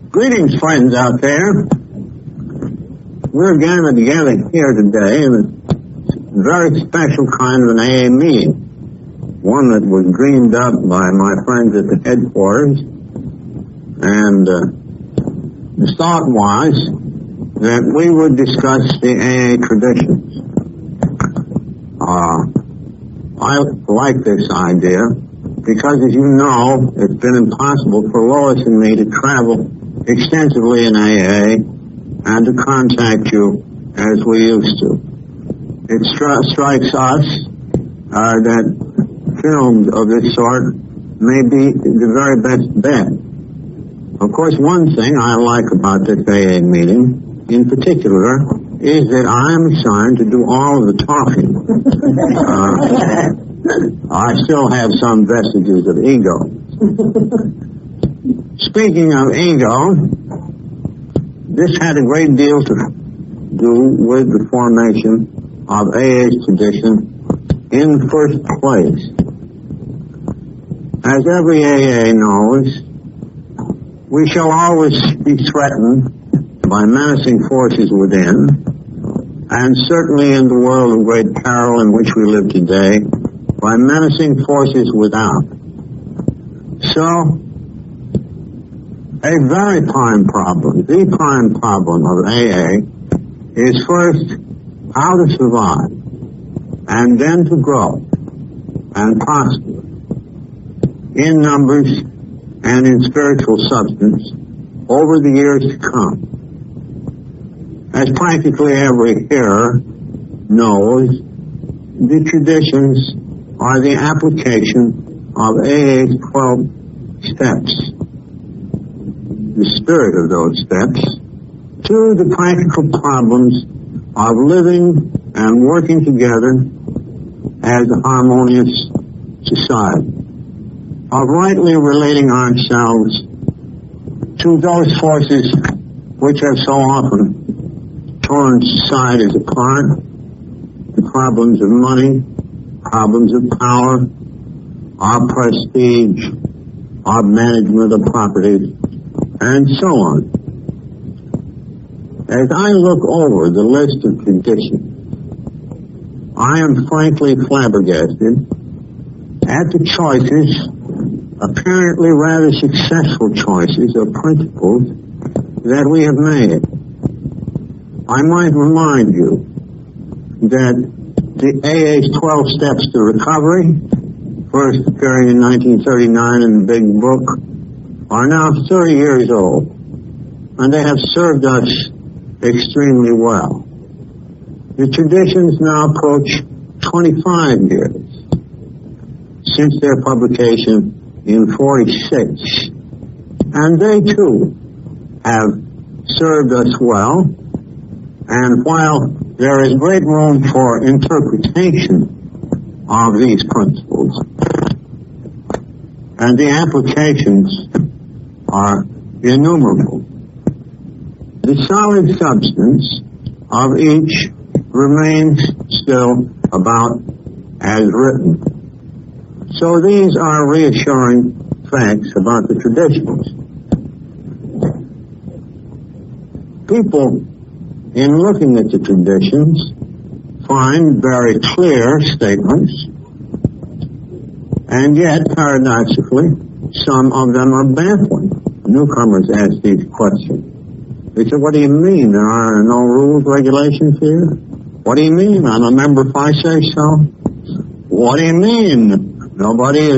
Greetings, friends out there. We're gathered together here today in a very special kind of an AA meeting, one that was dreamed up by my friends at the headquarters, and the thought was that we would discuss the AA traditions. I like this idea because, as you know, it's been impossible for Lois and me to travel extensively in AA and to contact you as we used to. It strikes us that films of this sort may be the very best bet. Of course, one thing I like about this AA meeting in particular is that I am assigned to do all of the talking. I still have some vestiges of ego. Speaking of ego, this had a great deal to do with the formation of AA's tradition in the first place. As every AA knows, we shall always be threatened by menacing forces within, and certainly in the world of great peril in which we live today, by menacing forces without. So, a very prime problem, the prime problem of AA is first how to survive, and then to grow and prosper in numbers and in spiritual substance over the years to come. As practically every hearer knows, the traditions are the application of AA's 12 steps, the spirit of those steps, to the practical problems of living and working together as a harmonious society, of rightly relating ourselves to those forces which have so often torn societies apart, the problems of money, problems of power, our prestige, our management of property, and so on. As I look over the list of traditions, I am frankly flabbergasted at the choices, apparently rather successful choices of principles that we have made. I might remind you that the AA's 12 steps to recovery, first appearing in 1939 in the big book, are now 30 years old, and they have served us extremely well. The traditions now approach 25 years since their publication in 46, and they too have served us well. And while there is great room for interpretation of these principles, and the applications are innumerable, the solid substance of each remains still about as written. So these are reassuring facts about the traditions. People, in looking at the traditions, find very clear statements, and yet, paradoxically, some of them are baffling. Newcomers ask these questions. They say, what do you mean? There are no rules, regulations here? What do you mean? I'm a member if I say so? What do you mean? Nobody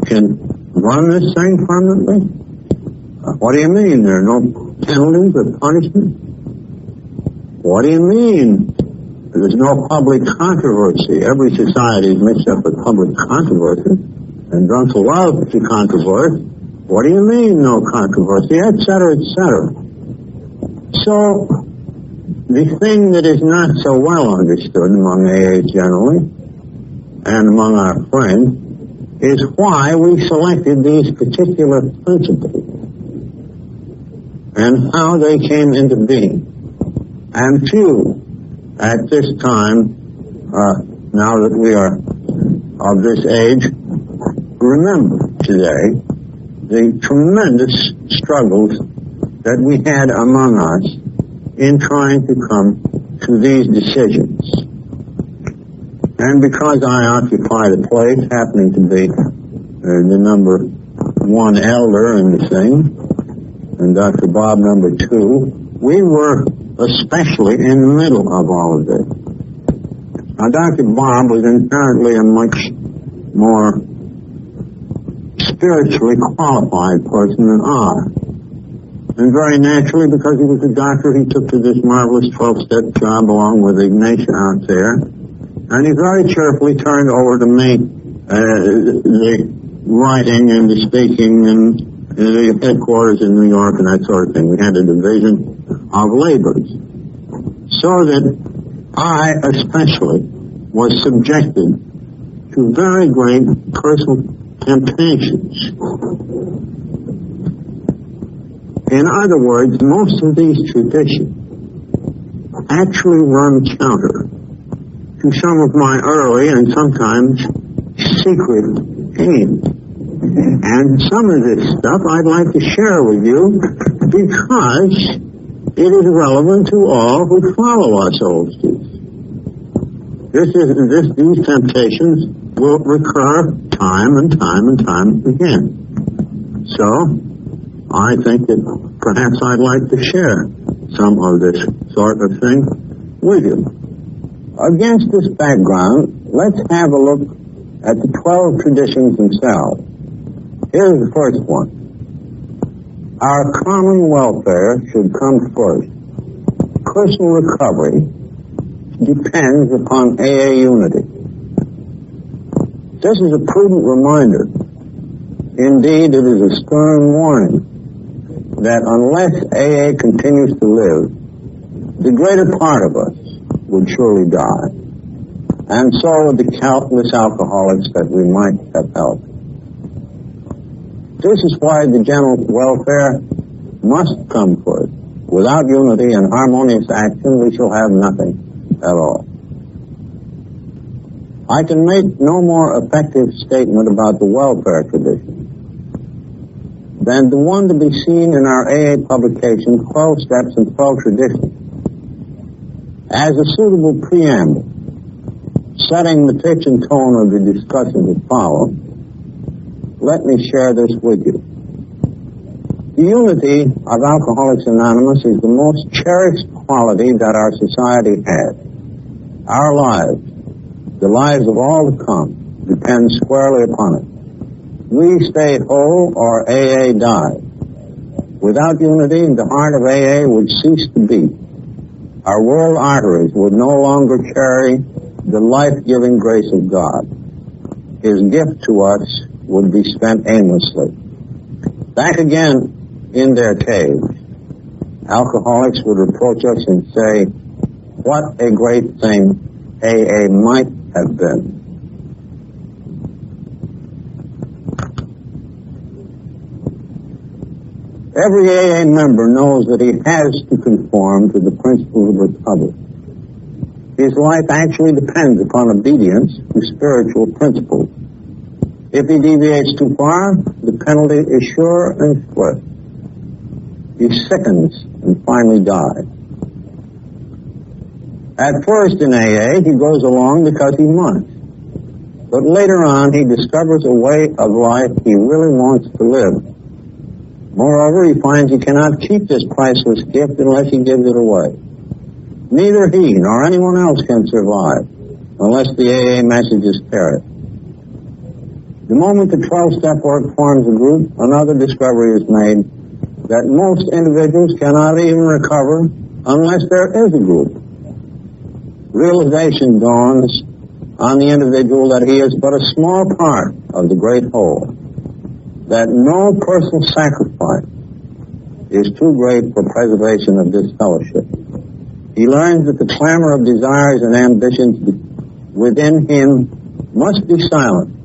can run this thing permanently? What do you mean? There are no penalties or punishments? What do you mean? There's no public controversy. Every society is mixed up with public controversy, and drunks love to controverse. What do you mean, no controversy? Et cetera, et cetera. So, the thing that is not so well understood among AAs generally, and among our friends, is why we selected these particular principles and how they came into being. And few at this time, now that we are of this age, remember today the tremendous struggles that we had among us in trying to come to these decisions. And because I occupy the place, happening to be the number one elder in the thing, and Dr. Bob number two, we were especially in the middle of all of this. Now, Dr. Bob was inherently a much more spiritually qualified person than I. And very naturally, because he was a doctor, he took to this marvelous 12-step job along with Ignatia out there. And he very cheerfully turned over to me the writing and the speaking and the headquarters in New York and that sort of thing. We had a division of labors. So that I especially was subjected to very great personal temptations. In other words, most of these traditions actually run counter to some of my early and sometimes secret aims. And some of this stuff I'd like to share with you because it is relevant to all who follow us oldsters. These temptations will recur time and time again. So, I think that perhaps I'd like to share some of this sort of thing with you. Against this background, let's have a look at the 12 traditions themselves. Here's the first one. Our common welfare should come first. Personal recovery depends upon AA unity. This is a prudent reminder. Indeed, it is a stern warning that unless AA continues to live, the greater part of us would surely die. And so would the countless alcoholics that we might have helped. This is why the general welfare must come first. Without unity and harmonious action, we shall have nothing at all. I can make no more effective statement about the welfare tradition than the one to be seen in our AA publication, 12 Steps and 12 Traditions. As a suitable preamble, setting the pitch and tone of the discussion that follow, let me share this with you. The unity of Alcoholics Anonymous is the most cherished quality that our society has. Our lives, the lives of all to come, depend squarely upon it. We stay whole or AA dies. Without unity, the heart of AA would cease to beat. Our world arteries would no longer carry the life-giving grace of God. His gift to us would be spent aimlessly. Back again in their caves, alcoholics would reproach us and say, what a great thing AA might have been. Every AA member knows that he has to conform to the principles of the republic. His life actually depends upon obedience to spiritual principles. If he deviates too far, the penalty is sure and swift. He sickens and finally dies. At first in AA, he goes along because he must. But later on, he discovers a way of life he really wants to live. Moreover, he finds he cannot keep this priceless gift unless he gives it away. Neither he nor anyone else can survive unless the AA message is carried. The moment the 12-step work forms a group, another discovery is made that most individuals cannot even recover unless there is a group. Realization dawns on the individual that he is but a small part of the great whole, that no personal sacrifice is too great for preservation of this fellowship. He learns that the clamor of desires and ambitions within him must be silenced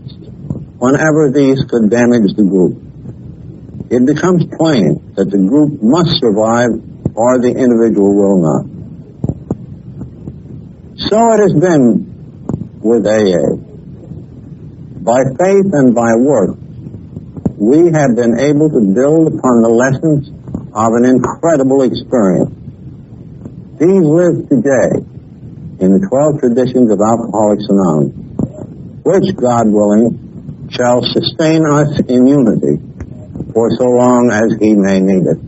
whenever these could damage the group. It becomes plain that the group must survive or the individual will not. So it has been with AA. By faith and by work, we have been able to build upon the lessons of an incredible experience. These live today in the 12 traditions of Alcoholics Anonymous, which, God willing, shall sustain us in unity for so long as He may need it.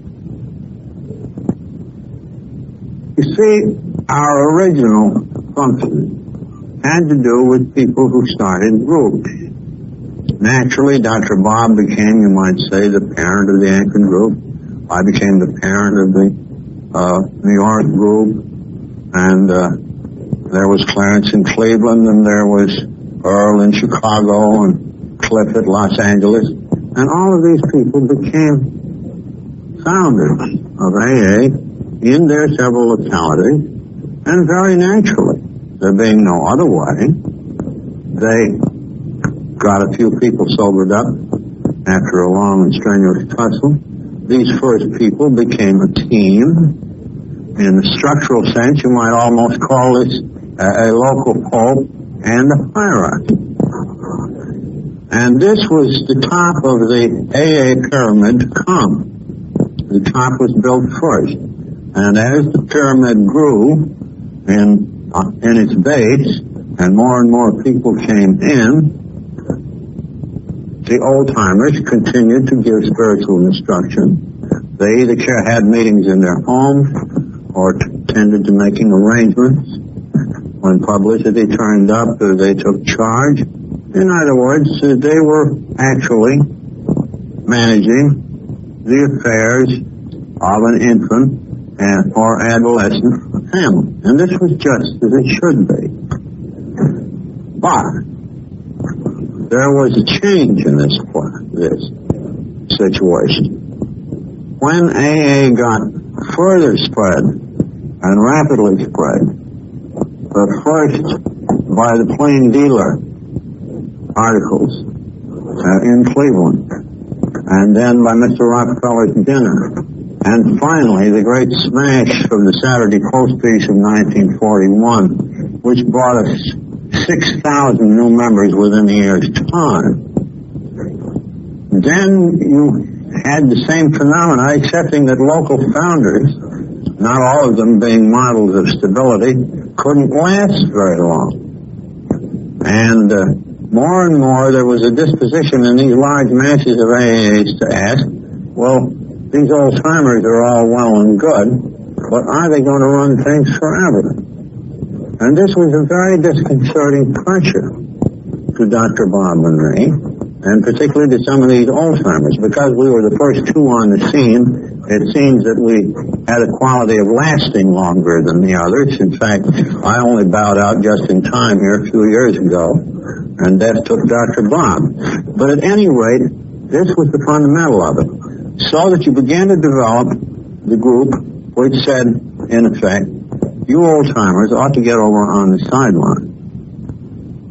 You see, our original function had to do with people who started groups. Naturally, Dr. Bob became, you might say, the parent of the Anchor group. I became the parent of the New York group, and there was Clarence in Cleveland, and there was Earl in Chicago, and Cliff at Los Angeles, and all of these people became founders of AA in their several localities, and very naturally, there being no other way, they got a few people sobered up after a long and strenuous tussle. These first people became a team. In the structural sense, you might almost call this a local pope and a hierarchy. And this was the top of the AA pyramid to come. The top was built first. And as the pyramid grew in its base, and more people came in, the old-timers continued to give spiritual instruction. They either had meetings in their homes or tended to making arrangements. When publicity turned up, they took charge. In other words, they were actually managing the affairs of an infant or adolescent family. And this was just as it should be. But there was a change in this situation. When AA got further spread and rapidly spread, first by the Plain Dealer articles in Cleveland, and then by Mr. Rockefeller's dinner, and finally the great smash from the Saturday Post piece of 1941, which brought us 6,000 new members within a year's time. Then you had the same phenomena, excepting that local founders, not all of them being models of stability, couldn't last very long. And more and more there was a disposition in these large masses of AAs to ask, well, these old-timers are all well and good, but are they going to run things forever? And this was a very disconcerting pressure to Dr. Bob and me, and particularly to some of these old-timers. Because we were the first two on the scene, it seems that we had a quality of lasting longer than the others. In fact, I only bowed out just in time here a few years ago, and death took Dr. Bob. But at any rate, this was the fundamental of it. So that you began to develop the group which said, in effect, you old-timers ought to get over on the sideline.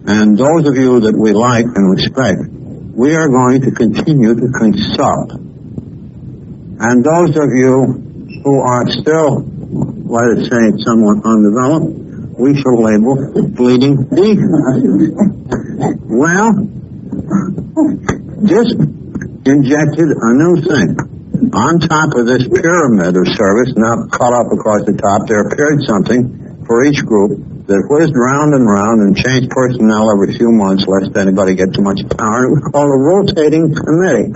And those of you that we like and respect, we are going to continue to consult. And those of you who are still, let us say, somewhat undeveloped, we shall label bleeding deacons. Well, just injected a new thing. On top of this pyramid of service, now cut off across the top, there appeared something for each group that whizzed round and round and changed personnel every few months, lest anybody get too much power. It was called a rotating committee.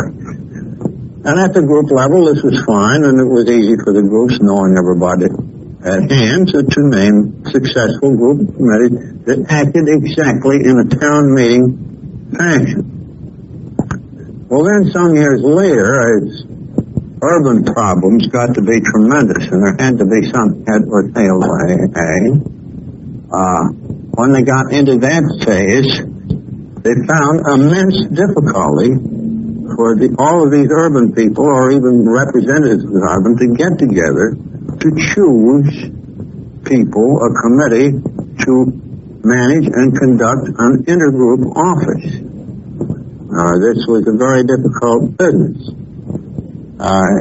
And at the group level, this was fine, and it was easy for the groups, knowing everybody at hand, to name successful group committees that acted exactly in a town meeting fashion. Well, then some years later, as urban problems got to be tremendous, and there had to be some head or tail to AA. When they got into that phase, they found immense difficulty for all of these urban people, or even representatives of urban, to get together to choose people, a committee, to manage and conduct an intergroup office. This was a very difficult business.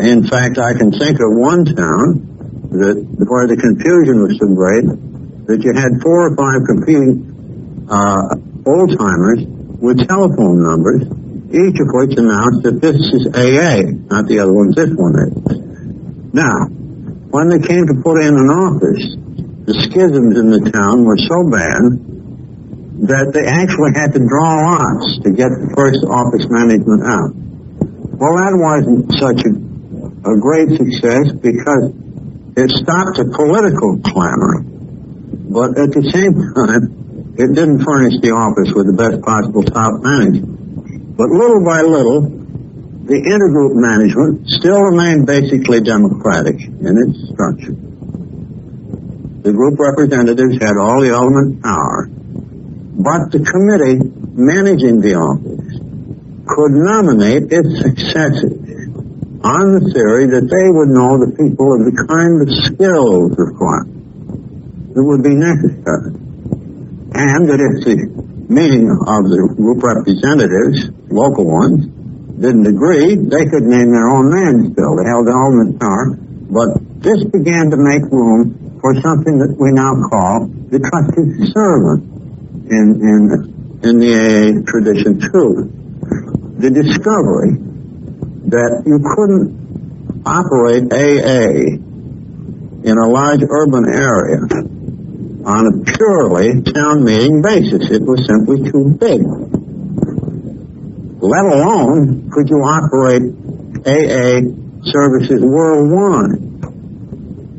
In fact, I can think of one town where the confusion was so great that you had 4 or 5 competing old-timers with telephone numbers, each of which announced that this is AA, not the other ones, this one is. Now, when they came to put in an office, the schisms in the town were so bad that they actually had to draw lots to get the first office management out. Well, that wasn't such a great success because it stopped the political clamor, but at the same time, it didn't furnish the office with the best possible top management. But little by little, the intergroup management still remained basically democratic in its structure. The group representatives had all the ultimate power, but the committee managing the office could nominate its successors on the theory that they would know the people of the kind of skills required that would be necessary. And that if the meeting of the group representatives, local ones, didn't agree, they could name their own man still. They held the ultimate power. But this began to make room for something that we now call the trusted servant in the AA tradition too. The discovery that you couldn't operate AA in a large urban area on a purely town meeting basis. It was simply too big. Let alone could you operate AA services worldwide.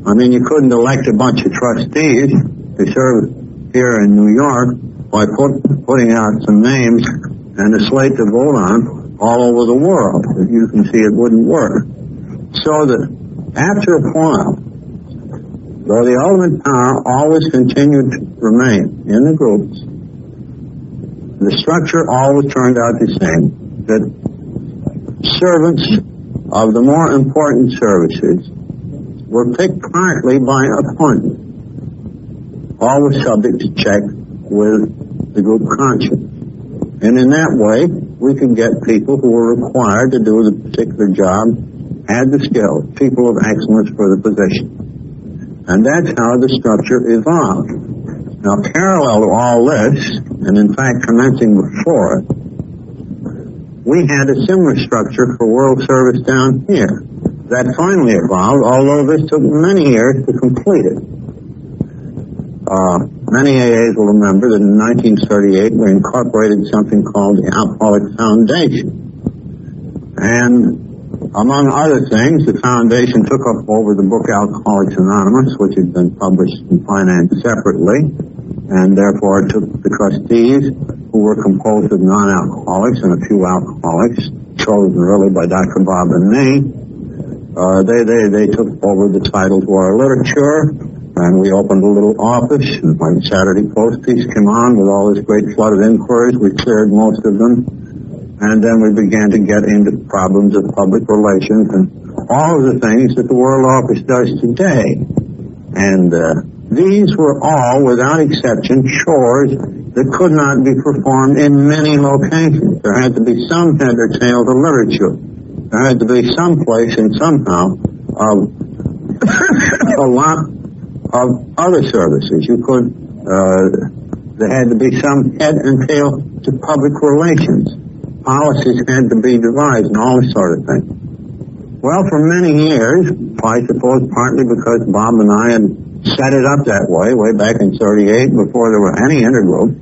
I mean, you couldn't elect a bunch of trustees to serve here in New York by putting out some names and a slate to vote on all over the world. As you can see, it wouldn't work. So that after a while, though the ultimate power always continued to remain in the groups, the structure always turned out the same, that servants of the more important services were picked partly by appointment, always subject to check with the group conscience. And in that way, we could get people who were required to do the particular job, had the skills, people of excellence for the position. And that's how the structure evolved. Now, parallel to all this, and in fact commencing before it, we had a similar structure for world service down here. That finally evolved, although this took many years to complete it. Many AAs will remember that in 1938 we incorporated something called the Alcoholics Foundation. And among other things, the foundation took up over the book Alcoholics Anonymous, which had been published and financed separately, and therefore took the trustees, who were composed of non-alcoholics and a few alcoholics, chosen really by Dr. Bob and me. They took over the title to our literature, and we opened a little office, and when Saturday Post piece came on with all this great flood of inquiries, we cleared most of them, and then we began to get into problems of public relations and all of the things that the World Office does today. And these were all, without exception, chores that could not be performed in many locations. There had to be some head or tail to literature. There had to be some place and somehow of a lot of other services. There had to be some head and tail to public relations. Policies had to be devised and all this sort of thing. Well, for many years, I suppose partly because Bob and I had set it up that way back in 38, before there were any intergroups,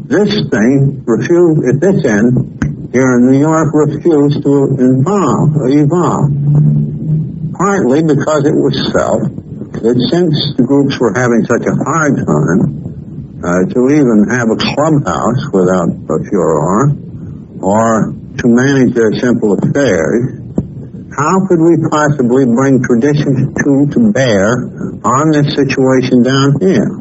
this thing refused, at this end, here in New York, refused to evolve. Partly because it was felt that since the groups were having such a hard time to even have a clubhouse without a furor, or to manage their simple affairs, how could we possibly bring traditions to bear on this situation down here?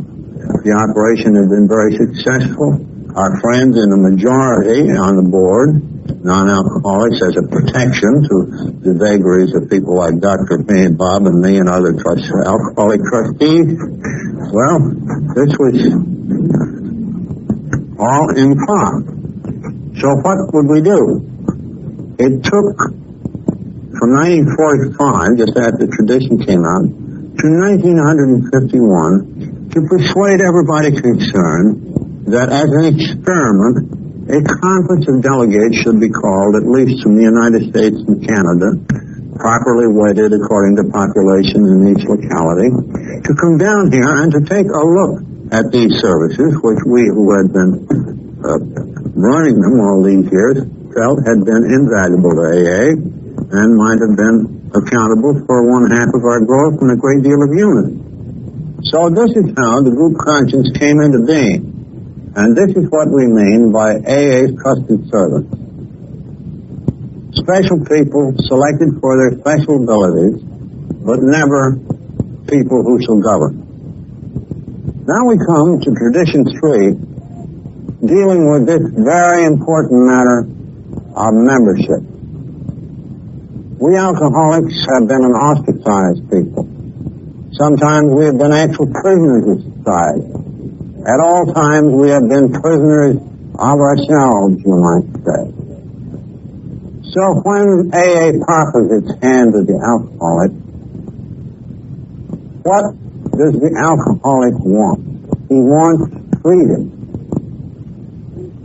The operation had been very successful. Our friends in the majority on the board, non-alcoholics, as a protection to the vagaries of people like Dr. Bob and me and other alcoholic trustees. Well, this was all in part. So what would we do? It took from 1945, just after the tradition came out, to 1951 to persuade everybody concerned that as an experiment, a conference of delegates should be called, at least from the United States and Canada, properly weighted according to population in each locality, to come down here and to take a look at these services, which we who had been running them all these years felt had been invaluable to AA and might have been accountable for 1/2 of our growth and a great deal of unity. So this is how the group conscience came into being. And this is what we mean by AA's trusted servants. Special people selected for their special abilities, but never people who shall govern. Now we come to Tradition 3, dealing with this very important matter of membership. We alcoholics have been an ostracized people. Sometimes we have been actual prisoners of society. At all times we have been prisoners of ourselves, you might say. So when AA offers its hand to the alcoholic, what does the alcoholic want? He wants freedom.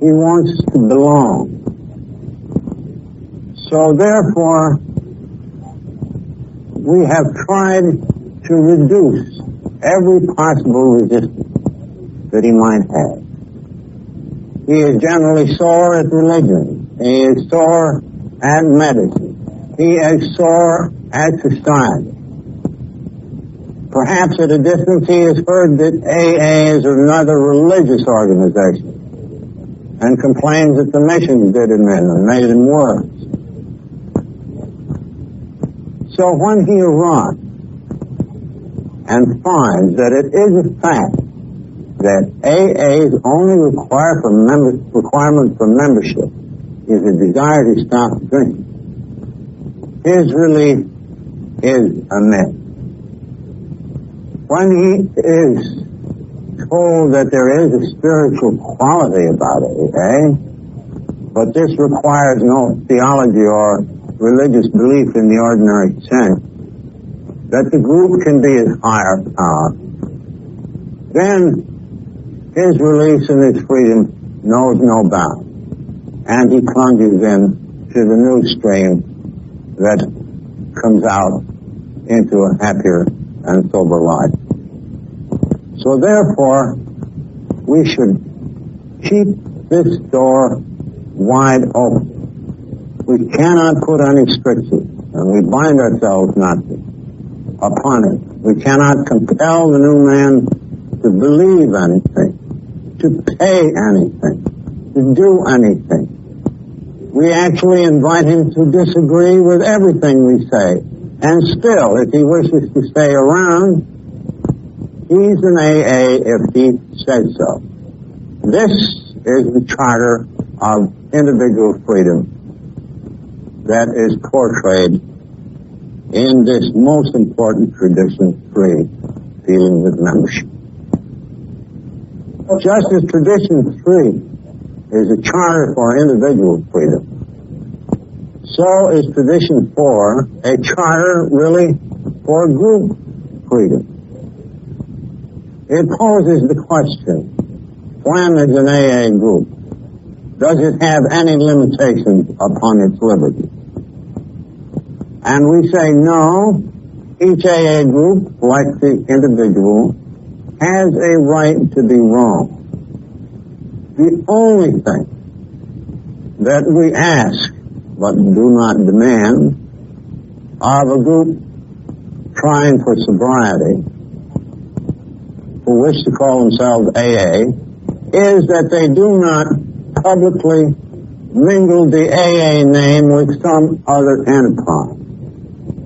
He wants to belong. So therefore, we have tried to reduce every possible resistance that he might have. He is generally sore at religion. He is sore at medicine. He is sore at society. Perhaps at a distance he has heard that AA is another religious organization and complains that the missions did him in and made him worse. So when he arrives and finds that it is a fact that AA's only requirement for membership is a desire to stop drinking, his relief is immense. When he is told that there is a spiritual quality about AA, but this requires no theology or religious belief in the ordinary sense, that the group can be his higher power, then his release and his freedom knows no bounds, and he plunges in to the new stream that comes out into a happier and sober life. So therefore, we should keep this door wide open. We cannot put any strictures, and we bind ourselves not to, upon it. We cannot compel the new man to believe anything, to pay anything, to do anything. We actually invite him to disagree with everything we say. And still, if he wishes to stay around, he's an AA if he says so. This is the charter of individual freedom that is portrayed in this most important Tradition 3, dealing with membership. Just as Tradition 3 is a charter for individual freedom, so is Tradition 4 a charter really for group freedom. It poses the question, when is an AA group? Does it have any limitations upon its liberty? And we say no. Each AA group, like the individual, has a right to be wrong. The only thing that we ask, but do not demand, of a group trying for sobriety, who wish to call themselves AA, is that they do not publicly mingle the AA name with some other enterprise.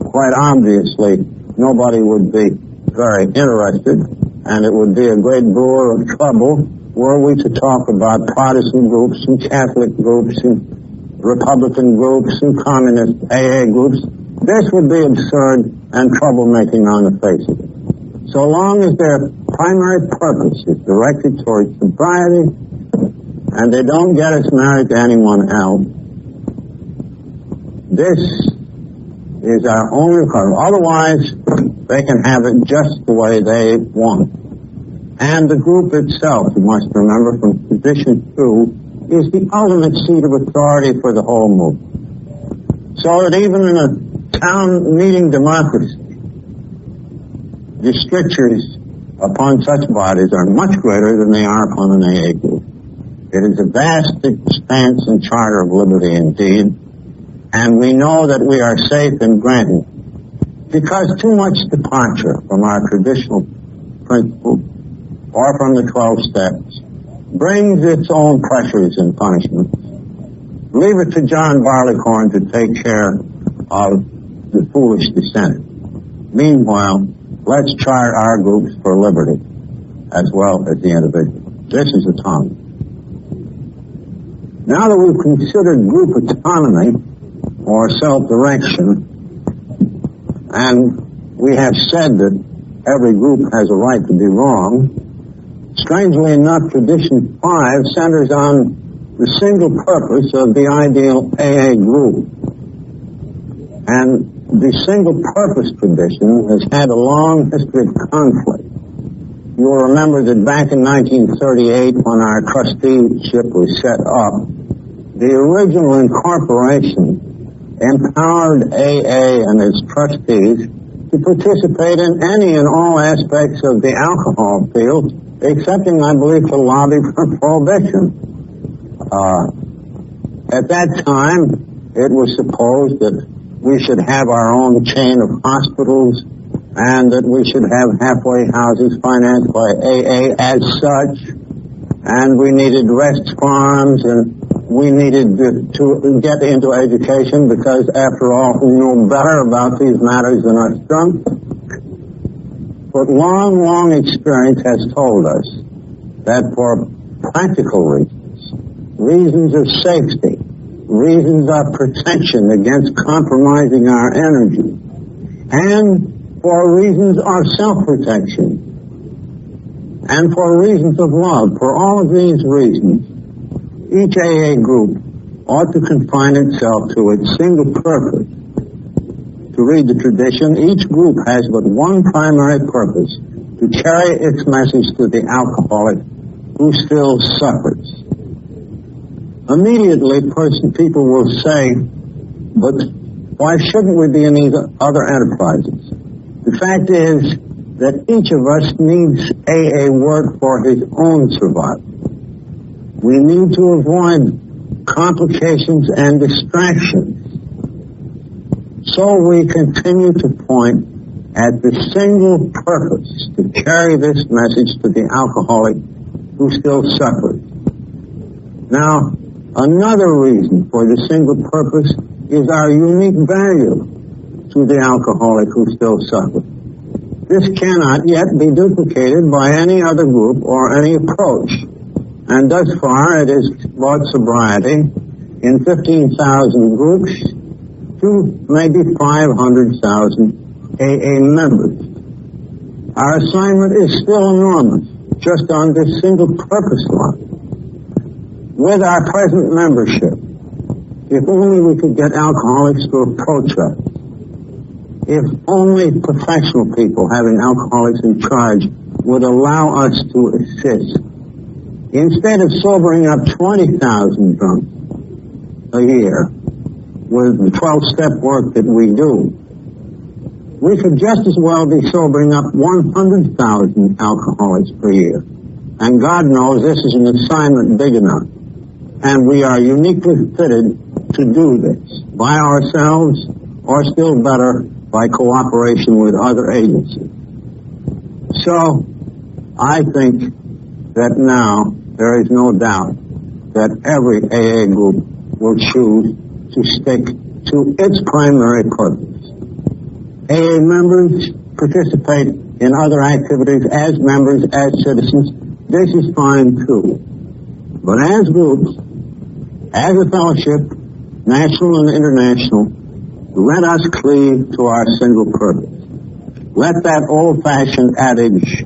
Quite obviously, nobody would be very interested, and it would be a great brewer of trouble were we to talk about Protestant groups and Catholic groups and Republican groups and communist AA groups. This would be absurd and troublemaking on the face of it. So long as their primary purpose is directed towards sobriety and they don't get us married to anyone else, this is our only requirement. Otherwise, they can have it just the way they want. And the group itself, you must remember from Tradition 2, is the ultimate seat of authority for the whole movement. So that even in a town meeting democracy, the strictures upon such bodies are much greater than they are upon an AA group. It is a vast expanse and charter of liberty indeed, and we know that we are safe in granting because too much departure from our traditional principles or from the 12 steps brings its own pressures and punishments. Leave it to John Barleycorn to take care of the foolish dissent. Meanwhile, let's chart our groups for liberty as well as the individual. This is autonomy. Now that we've considered group autonomy or self-direction, and we have said that every group has a right to be wrong, strangely enough, Tradition 5 centers on the single purpose of the ideal AA group. And the single purpose tradition has had a long history of conflict. You'll remember that back in 1938, when our trusteeship was set up, the original incorporation empowered AA and its trustees to participate in any and all aspects of the alcohol field, excepting, I believe, to lobby for prohibition. At that time, it was supposed that we should have our own chain of hospitals and that we should have halfway houses financed by AA as such, and we needed rest farms, and we needed to get into education because, after all, who knew better about these matters than us drunks? But long, long experience has told us that for practical reasons of safety, reasons of protection against compromising our energy, and for reasons of self-protection, and for reasons of love, for all of these reasons, each AA group ought to confine itself to its single purpose. To read the tradition, each group has but one primary purpose: to carry its message to the alcoholic who still suffers. Immediately, people will say, but why shouldn't we be in these other enterprises? The fact is that each of us needs AA work for his own survival. We need to avoid complications and distractions. So we continue to point at the single purpose to carry this message to the alcoholic who still suffers. Now, another reason for the single purpose is our unique value to the alcoholic who still suffers. This cannot yet be duplicated by any other group or any approach. And thus far, it has brought sobriety in 15,000 groups to maybe 500,000 AA members. Our assignment is still enormous, just on this single purpose line. With our present membership, if only we could get alcoholics to approach us, if only professional people having alcoholics in charge would allow us to assist, instead of sobering up 20,000 drunks a year with the 12-step work that we do, we could just as well be sobering up 100,000 alcoholics per year. And God knows this is an assignment big enough. And we are uniquely fitted to do this by ourselves, or still better, by cooperation with other agencies. So, I think that now there is no doubt that every AA group will choose to stick to its primary purpose. AA members participate in other activities as members, as citizens. This is fine too. But as groups, as a fellowship, national and international, let us cleave to our single purpose. Let that old-fashioned adage,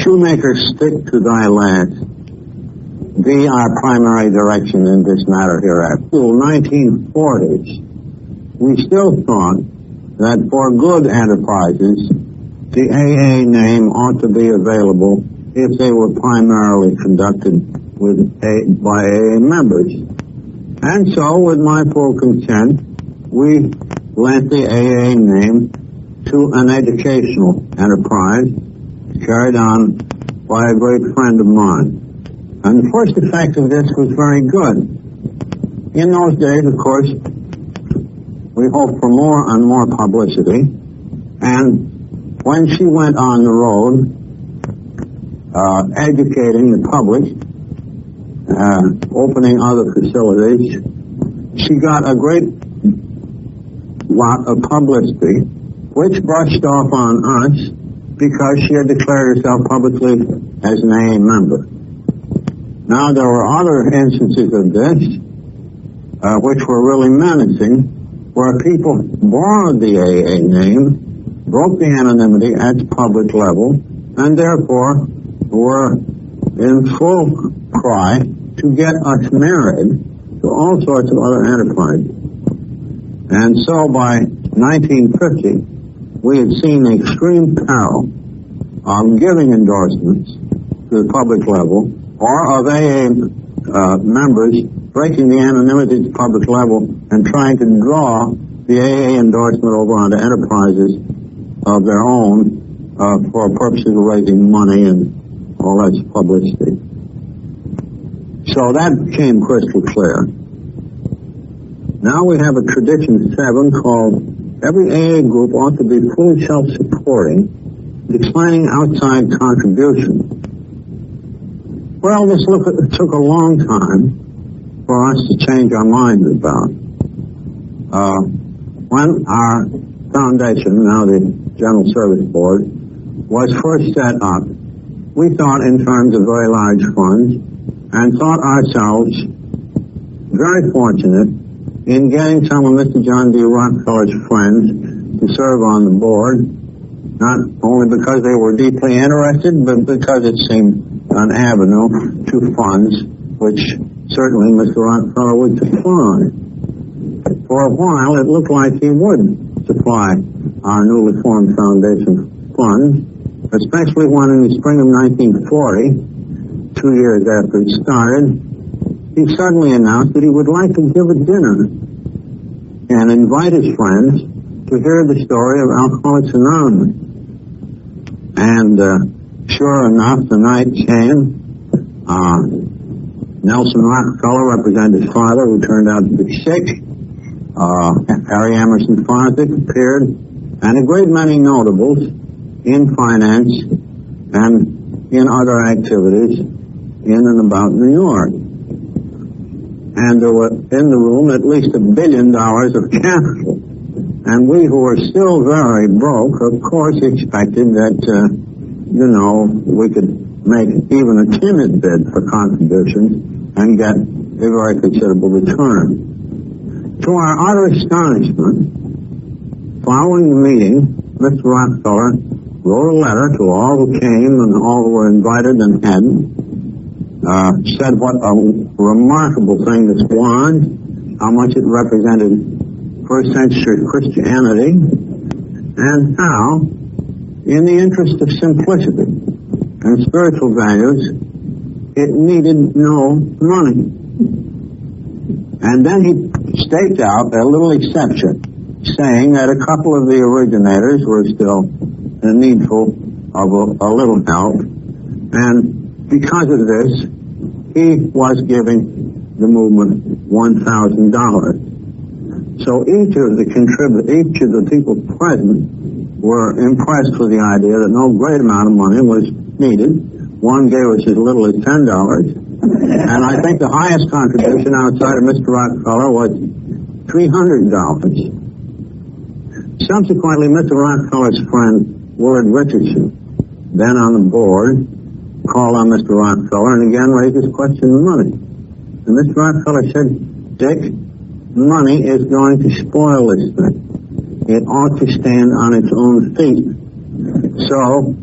shoemaker stick to thy last, be our primary direction in this matter hereafter. In the 1940s, we still thought that for good enterprises, the AA name ought to be available if they were primarily conducted by AA members. And so, with my full consent, we lent the AA name to an educational enterprise carried on by a great friend of mine. And the first effect of this was very good. In those days, of course, we hoped for more and more publicity, and when she went on the road, educating the public, opening other facilities, she got a great lot of publicity, which brushed off on us because she had declared herself publicly as an AA member. Now, there were other instances of this, which were really menacing, where people borrowed the AA name, broke the anonymity at the public level, and therefore were in full cry to get us married to all sorts of other enterprises. And so by 1950, we had seen the extreme peril of giving endorsements to the public level, or of AA members breaking the anonymity at the public level and trying to draw the AA endorsement over onto enterprises of their own for purposes of raising money and all that publicity. So that became crystal clear. Now we have a tradition 7 called every AA group ought to be fully self-supporting, declining outside contributions. Well, this took a long time for us to change our minds about. When our foundation, now the General Service Board, was first set up, we thought in terms of very large funds and thought ourselves very fortunate in getting some of Mr. John D. Rockefeller's friends to serve on the board, not only because they were deeply interested, but because it seemed an avenue to funds which certainly Mr. Rockefeller would supply. For a while, it looked like he would supply our newly formed foundation funds, especially when in the spring of 1940, 2 years after it started, he suddenly announced that he would like to give a dinner and invite his friends to hear the story of Alcoholics Anonymous. And sure enough, the night came. Nelson Rockefeller represented his father, who turned out to be sick. Harry Emerson Fosdick appeared, and a great many notables in finance and in other activities in and about New York. And there were in the room at least $1 billion of capital. And we who were still very broke, of course, expected that, we could make even a timid bid for contributions and get a very considerable return. To our utter astonishment, following the meeting, Mr. Rockefeller wrote a letter to all who came and all who were invited and hadn't, said what a remarkable thing this was, how much it represented first century Christianity, and how, in the interest of simplicity and spiritual values, it needed no money. And then he staked out a little exception, saying that a couple of the originators were still needful of a little help, and because of this, he was giving the movement $1,000. So each of the people present were impressed with the idea that no great amount of money was needed. One gave us as little as $10, and I think the highest contribution outside of Mr. Rockefeller was $300. Subsequently, Mr. Rockefeller's friend Willard Richardson, then on the board, called on Mr. Rockefeller and again raised this question of money. And Mr. Rockefeller said, Dick, money is going to spoil this thing. It ought to stand on its own feet. So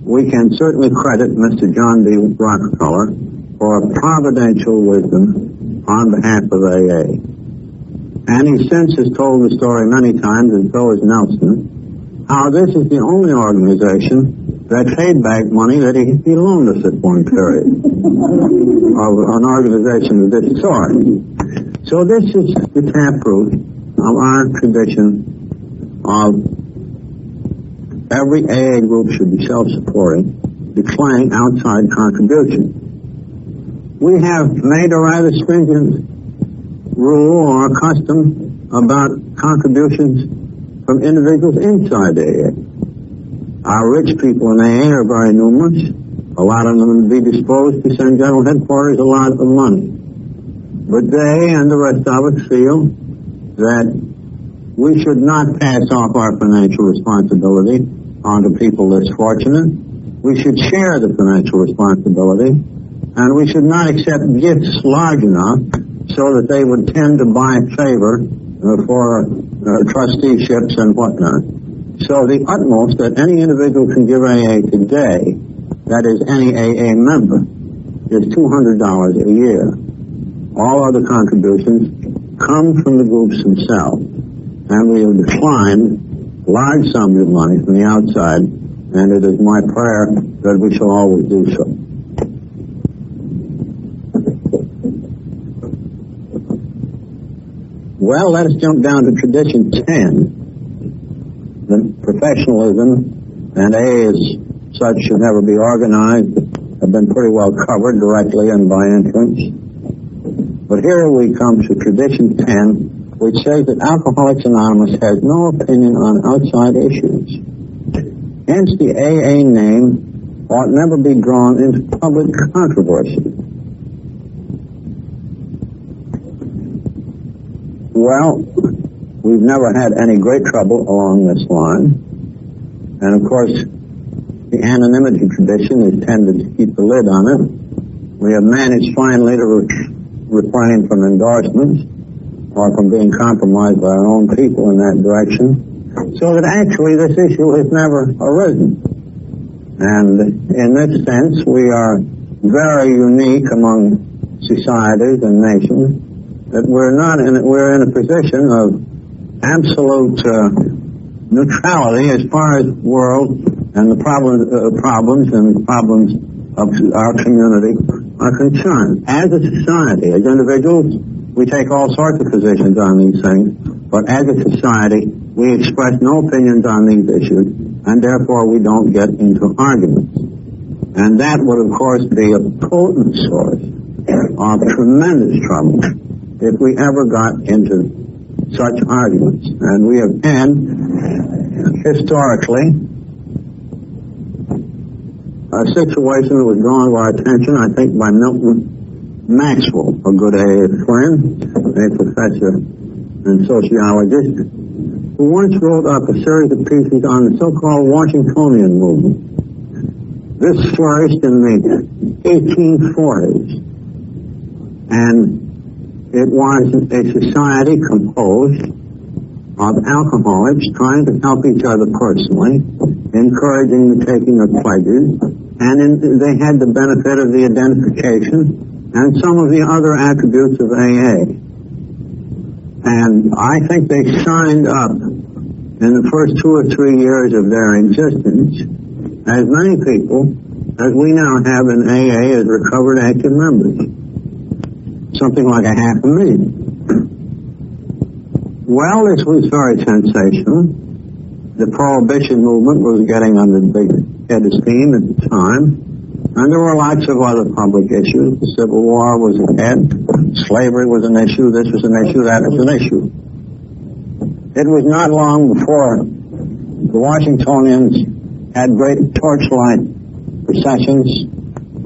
we can certainly credit Mr. John D. Rockefeller for a providential wisdom on behalf of AA. And he since has told the story many times, and so has Nelson, how this is the only organization that paid back money that he loaned us at one period of an organization of this sort. So this is the taproot of our tradition of every AA group should be self-supporting, declining outside contributions. We have made a rather stringent rule or custom about contributions from individuals inside AA. Our rich people in AA are very numerous. A lot of them would be disposed to send General Headquarters a lot of money. But they and the rest of us feel that we should not pass off our financial responsibility onto people less fortunate. We should share the financial responsibility, and we should not accept gifts large enough so that they would tend to buy favor for trusteeships and whatnot. So the utmost that any individual can give AA today, that is any AA member, is $200 a year. All other contributions come from the groups themselves, and we have declined large sums of money from the outside, and it is my prayer that we shall always do so. Well, let us jump down to tradition 10. The professionalism and AA as such should never be organized have been pretty well covered directly and by entrance. But here we come to tradition 10, which says that Alcoholics Anonymous has no opinion on outside issues. Hence, the AA name ought never be drawn into public controversy. Well, we've never had any great trouble along this line. And of course, the anonymity tradition has tended to keep the lid on it. We have managed finally to refrain from endorsements or from being compromised by our own people in that direction, so that actually this issue has never arisen. And in this sense, we are very unique among societies and nations, that we're in a position of absolute neutrality as far as world and the problems of our community are concerned. As a society, as individuals, we take all sorts of positions on these things, but as a society, we express no opinions on these issues, and therefore we don't get into arguments. And that would, of course, be a potent source of tremendous trouble if we ever got into such arguments. And we have had, historically, a situation that was drawn to our attention, I think, by Milton Maxwell, a good AA friend, a professor and sociologist, who once wrote up a series of pieces on the so-called Washingtonian movement. This flourished in the 1840s, and it was a society composed of alcoholics trying to help each other personally, encouraging the taking of pledges, and they had the benefit of the identification and some of the other attributes of AA. And I think they signed up in the first 2 or 3 years of their existence as many people as we now have in AA as recovered active members. Something like 500,000. Well, this was very sensational. The Prohibition movement was getting under big head of steam at the time. And there were lots of other public issues. The Civil War was ahead. Slavery was an issue. This was an issue. That was an issue. It was not long before the Washingtonians had great torchlight processions,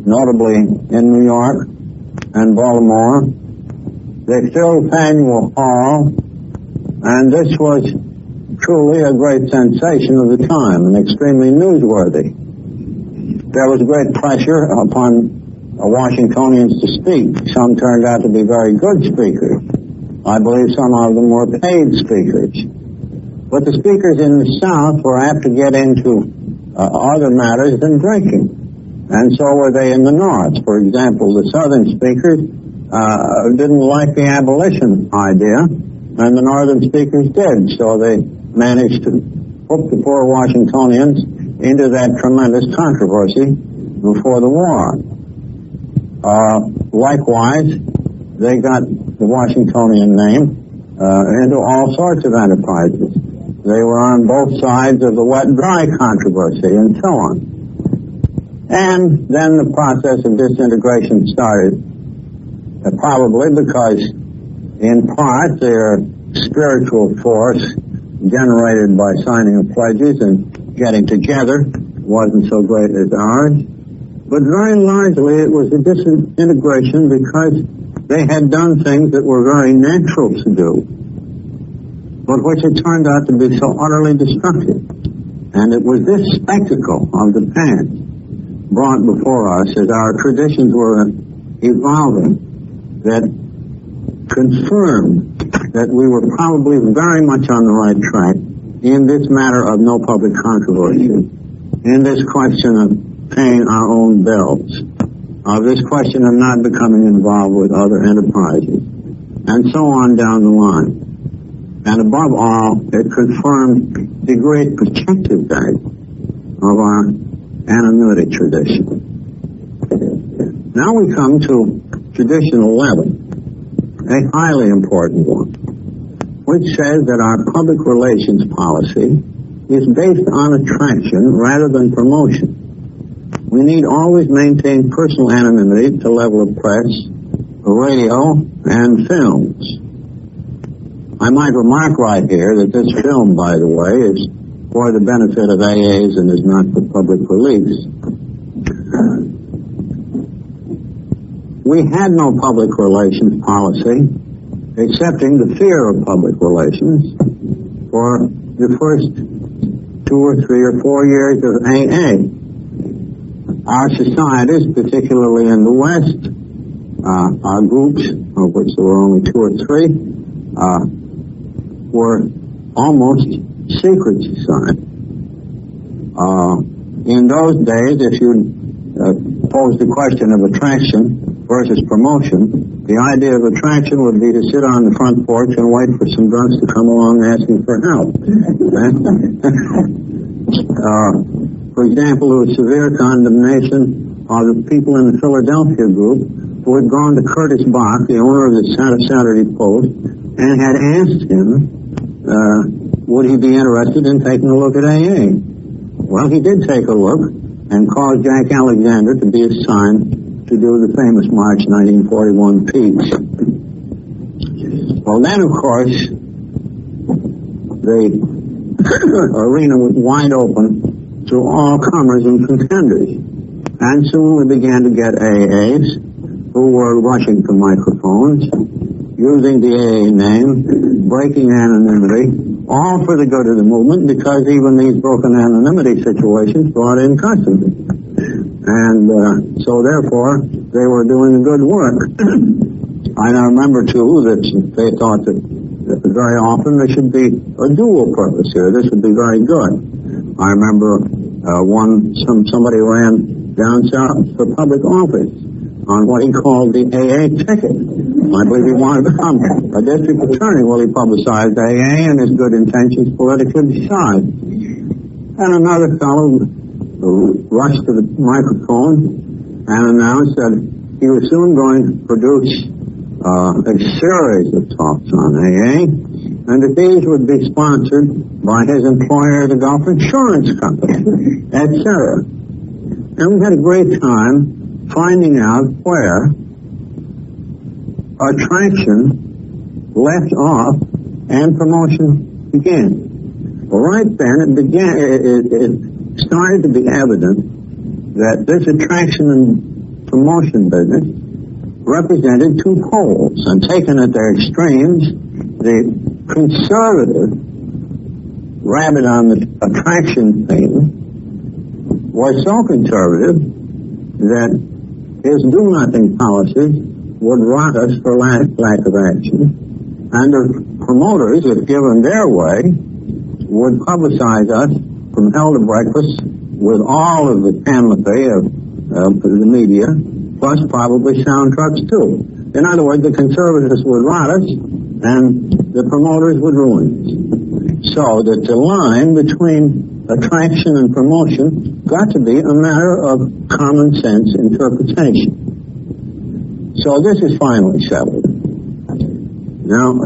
notably in New York and Baltimore. They filled Faneuil Hall, and this was truly a great sensation of the time and extremely newsworthy. There was great pressure upon Washingtonians to speak. Some turned out to be very good speakers. I believe some of them were paid speakers. But the speakers in the South were apt to get into other matters than drinking. And so were they in the North. For example, the Southern speakers didn't like the abolition idea, and the Northern speakers did. So they managed to hook the poor Washingtonians into that tremendous controversy before the war. Likewise, they got the Washingtonian name into all sorts of enterprises. They were on both sides of the wet-dry controversy and so on. And then the process of disintegration started, probably because, in part, their spiritual force generated by signing of pledges and getting together wasn't so great as ours. But very largely it was a disintegration because they had done things that were very natural to do, but which had turned out to be so utterly destructive. And it was this spectacle of the past brought before us as our traditions were evolving that confirmed that we were probably very much on the right track in this matter of no public controversy, in this question of paying our own bills, of this question of not becoming involved with other enterprises, and so on down the line. And above all, it confirmed the great protective value of our anonymity tradition. Now we come to tradition 11, a highly important one, which says that our public relations policy is based on attraction rather than promotion. We need always maintain personal anonymity to the level of press, radio, and films. I might remark right here that this film, by the way, is for the benefit of AAs and is not for public release. We had no public relations policy, excepting the fear of public relations, for the first 2 or 3 or 4 years of AA. Our societies, particularly in the West, our groups, of which there were only 2 or 3, were almost secret societies. In those days, if you posed the question of attraction versus promotion, the idea of attraction would be to sit on the front porch and wait for some drunks to come along asking for help. For example, there was severe condemnation of the people in the Philadelphia group who had gone to Curtis Bach, the owner of the Saturday Post, and had asked him, would he be interested in taking a look at AA? Well, he did take a look and caused Jack Alexander to be assigned to do the famous March 1941 piece. Well, then, of course, the arena was wide open to all comers and contenders. And soon we began to get AAs who were rushing to microphones, using the AA name, breaking anonymity, all for the good of the movement, because even these broken anonymity situations brought in customers. And so therefore, they were doing a good work. I remember, too, that they thought that very often there should be a dual purpose here. This would be very good. I remember somebody ran down south for public office on what he called the AA ticket. I believe he wanted to become a district attorney. Well, he publicized AA and his good intentions politically beside. And another fellow rushed to the microphone and announced that he was soon going to produce a series of talks on AA, and that these would be sponsored by his employer, the Gulf Insurance Company, etc. And we had a great time finding out where attraction left off and promotion began. Well, right then it started to be evident that this attraction and promotion business represented 2 poles, and taken at their extremes, the conservative rabbit on the attraction theme was so conservative that his do-nothing policies would rot us for lack of action, and the promoters, if given their way, would publicize us from hell to breakfast with all of the panoply of the media, plus probably sound trucks too. In other words, the conservatives would rot us, and the promoters would ruin us. So that the line between attraction and promotion got to be a matter of common sense interpretation. So this is finally settled. Now,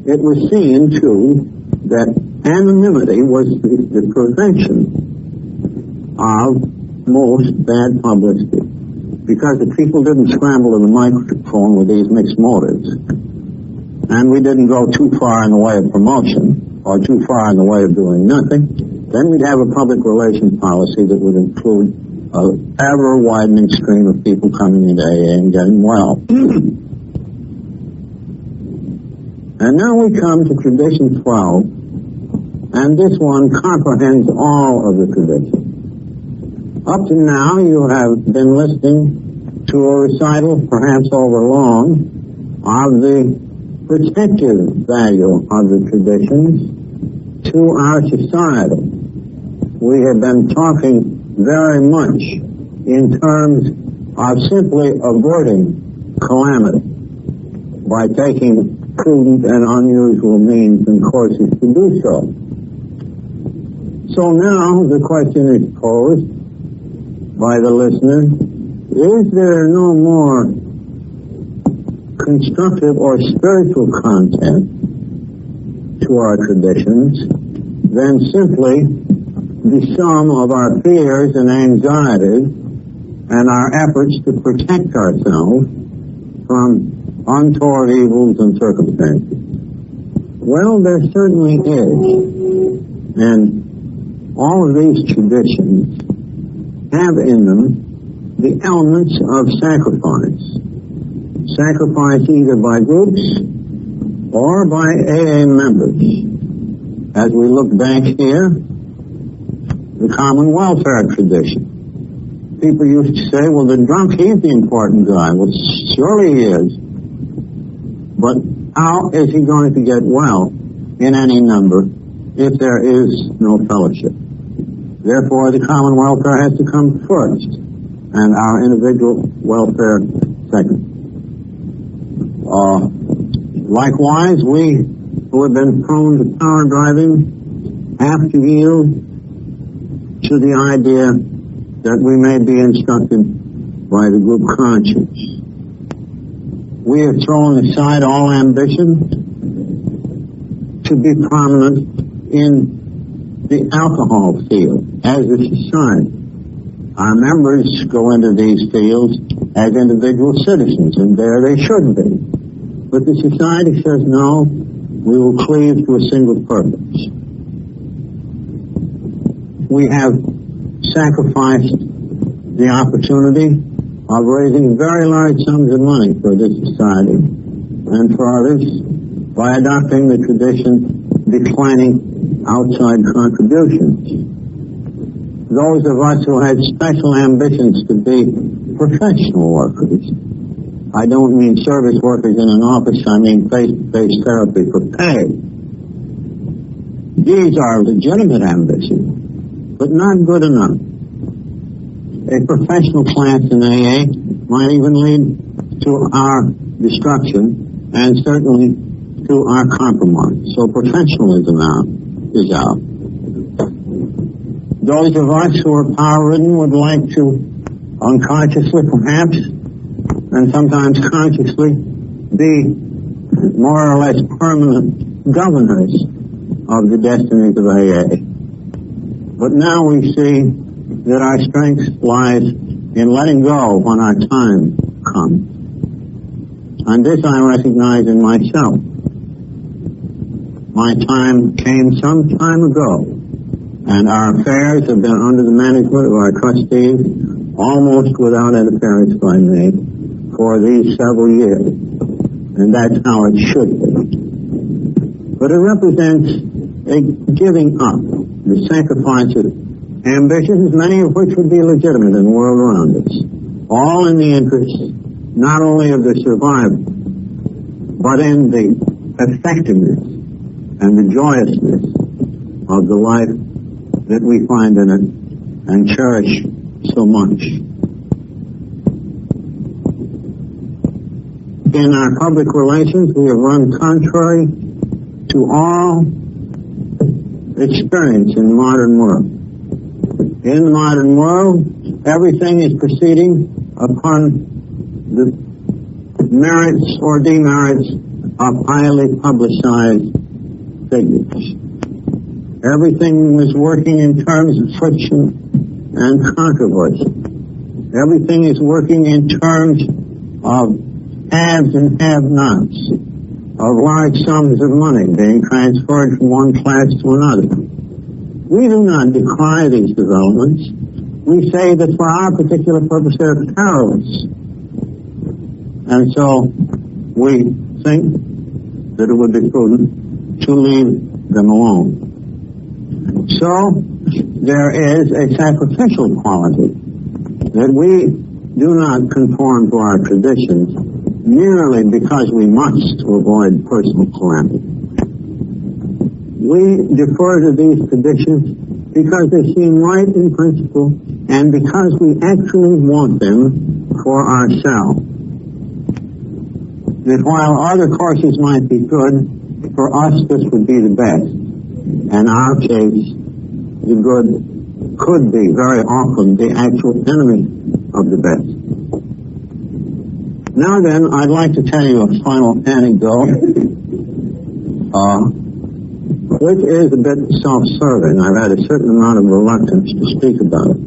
it was seen, too, that Anonymity was the prevention of most bad publicity, because the people didn't scramble to the microphone with these mixed motives, and we didn't go too far in the way of promotion or too far in the way of doing nothing. Then we'd have a public relations policy that would include an ever-widening stream of people coming into AA and getting well. And now we come to Tradition 12, and this one comprehends all of the traditions. Up to now, you have been listening to a recital, perhaps overlong, of the protective value of the traditions to our society. We have been talking very much in terms of simply averting calamity by taking prudent and unusual means and courses to do so. So now the question is posed by the listener: is there no more constructive or spiritual content to our traditions than simply the sum of our fears and anxieties and our efforts to protect ourselves from untoward evils and circumstances? Well, there certainly is. And all of these traditions have in them the elements of sacrifice. Sacrifice either by groups or by AA members. As we look back here, the common welfare tradition. People used to say, well, the drunk, he's the important guy. Well, surely he is. But how is he going to get well in any number if there is no fellowship? Therefore, the common welfare has to come first, and our individual welfare second. Likewise, we who have been prone to power driving have to yield to the idea that we may be instructed by the group conscience. We have thrown aside all ambition to be prominent in the alcohol field as a society. Our members go into these fields as individual citizens, and there they should be. But the society says, no, we will cleave to a single purpose. We have sacrificed the opportunity of raising very large sums of money for this society and for others by adopting the tradition declining outside contributions. Those of us who had special ambitions to be professional workers, I don't mean service workers in an office, I mean face-to-face therapy for pay. These are legitimate ambitions, but not good enough. A professional class in AA might even lead to our destruction and certainly to our compromise. So professionalism is out. Those of us who are power-ridden would like to unconsciously, perhaps, and sometimes consciously, be more or less permanent governors of the destinies of AA. But now we see that our strength lies in letting go when our time comes. And this I recognize in myself. My time came some time ago, and our affairs have been under the management of our trustees almost without interference by me for these several years. And that's how it should be. But it represents a giving up, the sacrifice of ambitions, many of which would be legitimate in the world around us, all in the interest not only of the survival, but in the effectiveness and the joyousness of the life that we find in it and cherish so much. In our public relations, we have run contrary to all experience in the modern world. In the modern world, everything is proceeding upon the merits or demerits of highly publicized figures. Everything was working in terms of friction and controversy. Everything is working in terms of haves and have-nots, of large sums of money being transferred from one class to another. We do not decry these developments. We say that for our particular purpose they're perilous. And so we think that it would be prudent to leave them alone. So there is a sacrificial quality that we do not conform to our traditions merely because we must to avoid personal calamity. We defer to these traditions because they seem right in principle and because we actually want them for ourselves. That while other courses might be good, for us this would be the best. In our case, the good could be very often the actual enemy of the best. Now then, I'd like to tell you a final anecdote, which is a bit self-serving. I've had a certain amount of reluctance to speak about it.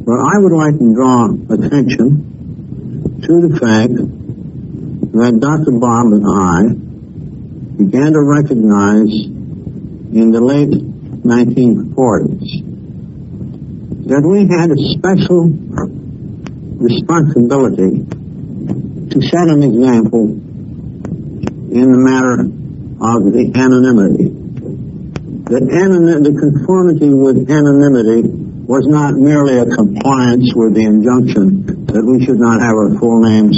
But I would like to draw attention to the fact that Dr. Bob and I began to recognize in the late 1940s that we had a special responsibility to set an example in the matter of the anonymity. The conformity with anonymity was not merely a compliance with the injunction that we should not have our full names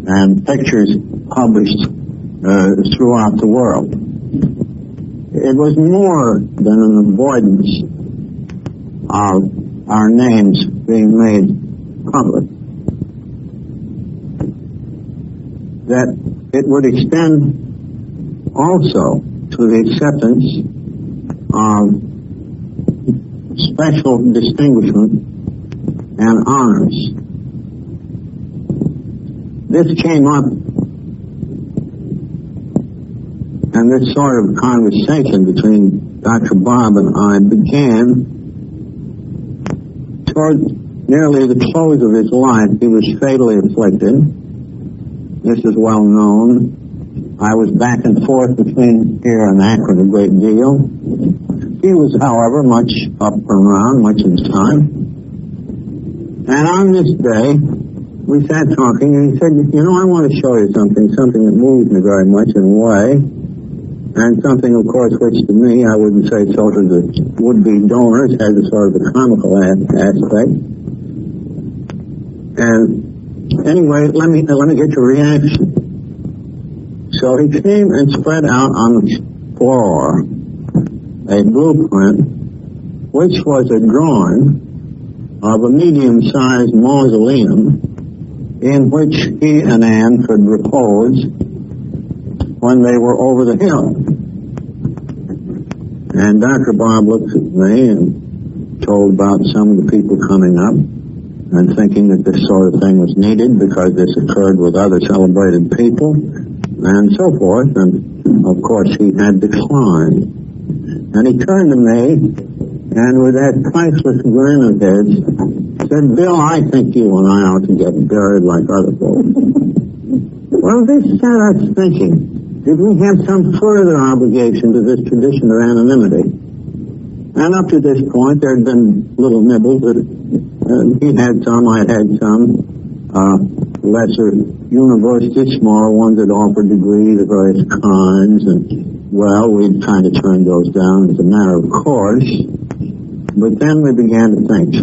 and pictures published throughout the world. It was more than an avoidance of our names being made public. That it would extend also to the acceptance of special distinguishment and honors. This came up, and this sort of conversation between Dr. Bob and I began toward nearly the close of his life. He was fatally afflicted. This is well known. I was back and forth between here and Akron a great deal. He was, however, much up and around much of the time. And on this day, we sat talking, and he said, you know, I want to show you something that moves me very much in a way, and something, of course, which to me, I wouldn't say so to the would-be donors, has a sort of a comical aspect. And anyway, let me get your reaction. So he came and spread out on the floor a blueprint, which was a drawing of a medium-sized mausoleum in which he and Anne could repose when they were over the hill. And Dr. Bob looked at me and told about some of the people coming up and thinking that this sort of thing was needed because this occurred with other celebrated people and so forth. And, of course, he had declined. And he turned to me and with that priceless grin of his said, Bill, I think you and I ought to get buried like other folks. Well, this set us thinking. Did we have some further obligation to this tradition of anonymity? And up to this point, there had been little nibbles. He had some, I had some. Lesser universities, smaller ones that offered degrees of various kinds. And, well, we'd kind of turned those down as a matter of course. But then we began to think,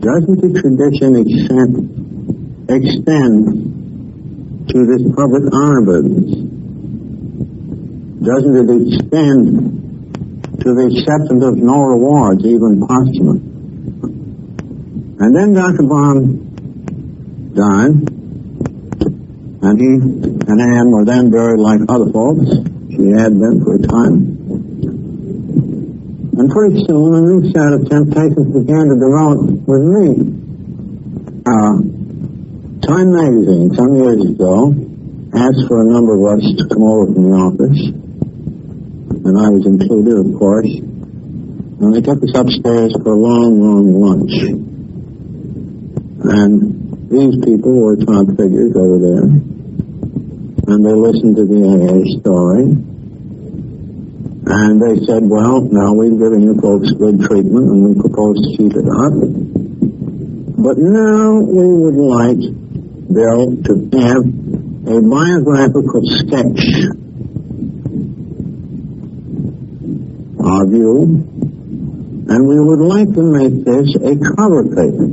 doesn't the tradition extend to this public honor business? Doesn't it extend to the acceptance of no rewards, even posthumous? And then Dr. Bond died, and he and Anne were then buried like other folks. She had been for a time. And pretty soon a new set of temptations began to develop with me. Time magazine, some years ago, asked for a number of us to come over from the office and I was included, of course. And they took us upstairs for a long, long lunch. And these people were top figures over there. And they listened to the AA story. And they said, well, now we've given you folks good treatment and we propose to keep it up. But now we would like Bill to have a biographical sketch of you, and we would like to make this a cover paper.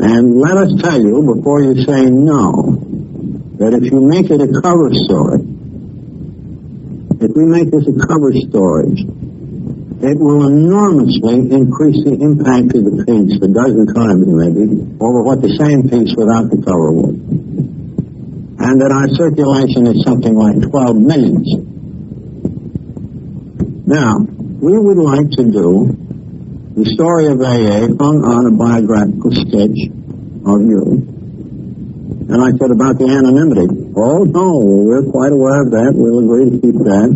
And let us tell you, before you say no, that if you make it a cover story, if we make this a cover story, it will enormously increase the impact of the piece a dozen times maybe over what the same piece without the cover would. And that our circulation is something like 12 millions. Now, we would like to do the story of AA hung on a biographical sketch of you. And I said about the anonymity. Oh, no, we're quite aware of that. We'll agree to keep that.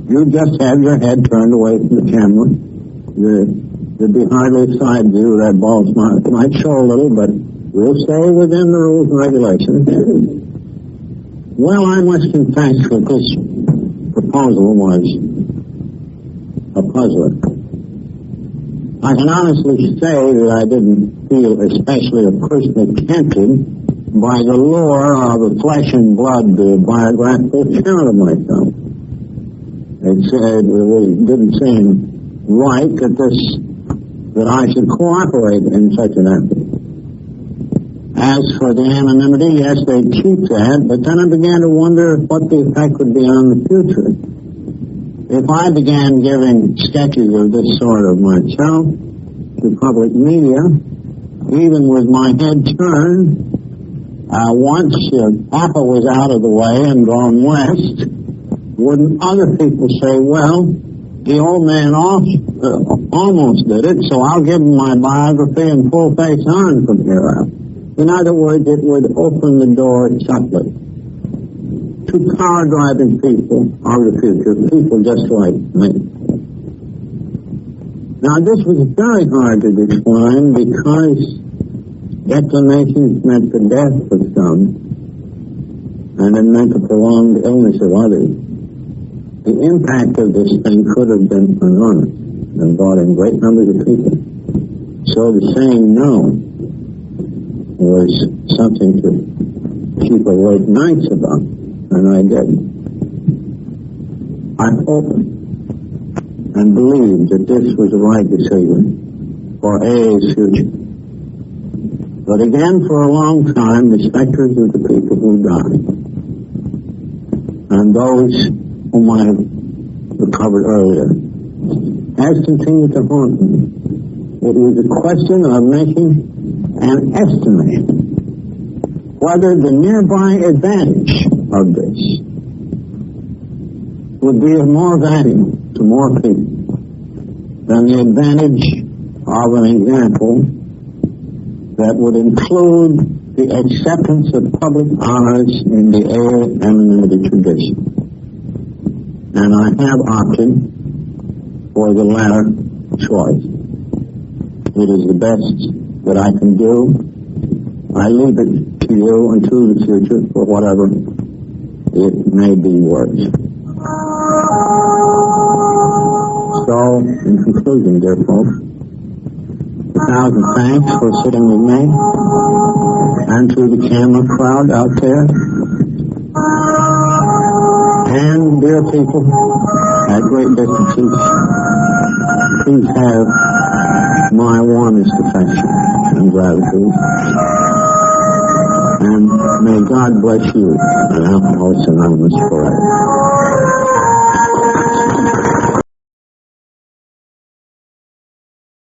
You just have your head turned away from the camera. There'd be hardly a side view. That bald spot might show a little, but we'll stay within the rules and regulations. Well, I must confess that this proposal was a puzzler. I can honestly say that I didn't feel especially or personally tempted by the lure of a flesh and blood biographical account of myself. It really didn't seem right that I should cooperate in such an effort. As for the anonymity, yes, they'd keep that, but then I began to wonder what the effect would be on the future. If I began giving sketches of this sort of myself to public media, even with my head turned, once Papa was out of the way and gone west, wouldn't other people say, well, the old man almost did it, so I'll give him my biography and full face on from here out. In other words, it would open the door subtly to power-driving people of the future, people just like me. Now, this was very hard to explain because declamations meant the death of some, and it meant the prolonged illness of others. The impact of this thing could have been enormous and brought in great numbers of people. So the saying no was something to keep awake nights about, and I did. I hoped and believed that this was the right decision for AA's future. But again, for a long time, the specters of the people who died, and those whom I have recovered earlier, has continued to haunt me. It was a question of making an estimate whether the nearby advantage of this would be of more value to more people than the advantage of an example that would include the acceptance of public honors in the AA anonymity tradition. And I have opted for the latter choice. It is the best that I can do. I leave it to you and to the future for whatever it may be worth. So, in conclusion, dear folks, 1,000 thanks for sitting with me, and to the camera crowd out there, and dear people at great distances, please have my warmest affection and gratitude, and may God bless you and Alcoholics Anonymous forever.